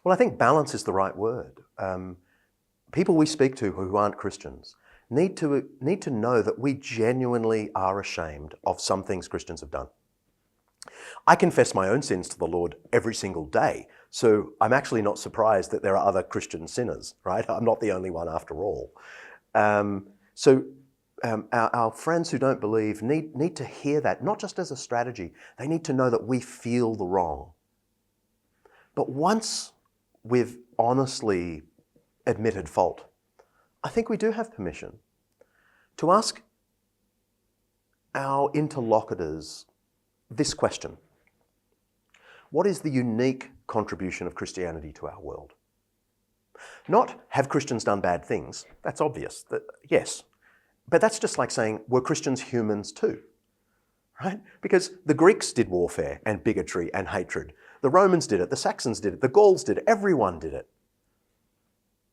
Well, I think balance is the right word. People we speak to who aren't Christians need to know that we genuinely are ashamed of some things Christians have done. I confess my own sins to the Lord every single day, so I'm actually not surprised that there are other Christian sinners, right? I'm not the only one after all. Our friends who don't believe need to hear that, not just as a strategy. They need to know that we feel the wrong. But once we've honestly admitted fault, I think we do have permission to ask our interlocutors this question: what is the unique contribution of Christianity to our world? Not, have Christians done bad things? That's obvious, yes. But that's just like saying, were Christians humans too? Right? Because the Greeks did warfare and bigotry and hatred. The Romans did it, the Saxons did it, the Gauls did it, everyone did it.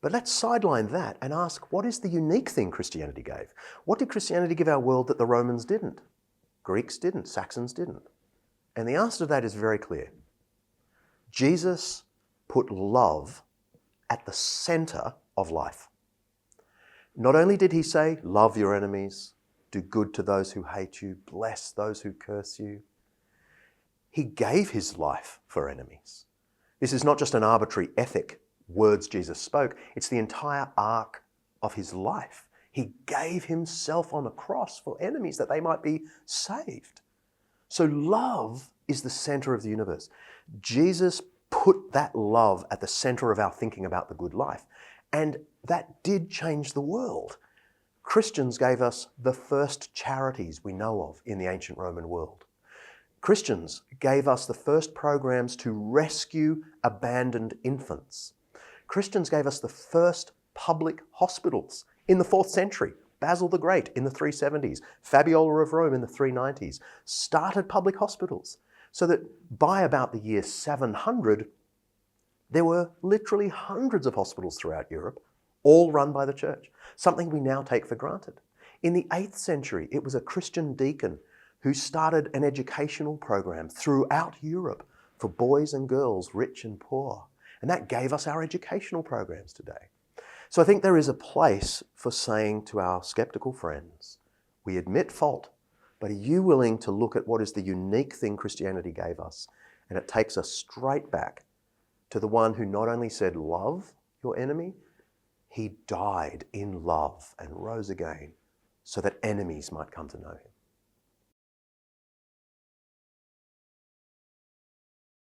But let's sideline that and ask, what is the unique thing Christianity gave? What did Christianity give our world that the Romans didn't? Greeks didn't, Saxons didn't. And the answer to that is very clear. Jesus put love at the center of life. Not only did he say, love your enemies, do good to those who hate you, bless those who curse you. He gave his life for enemies. This is not just an arbitrary ethic, words Jesus spoke. It's the entire arc of his life. He gave himself on a cross for enemies that they might be saved. So love is the center of the universe. Jesus put that love at the center of our thinking about the good life. And that did change the world. Christians gave us the first charities we know of in the ancient Roman world. Christians gave us the first programs to rescue abandoned infants. Christians gave us the first public hospitals in the 4th century. Basil the Great in the 370s, Fabiola of Rome in the 390s, started public hospitals so that by about the year 700, there were literally hundreds of hospitals throughout Europe, all run by the church, something we now take for granted. In the 8th century, it was a Christian deacon who started an educational program throughout Europe for boys and girls, rich and poor. And that gave us our educational programs today. So I think there is a place for saying to our skeptical friends, we admit fault, but are you willing to look at what is the unique thing Christianity gave us? And it takes us straight back to the one who not only said, love your enemy, he died in love and rose again so that enemies might come to know him.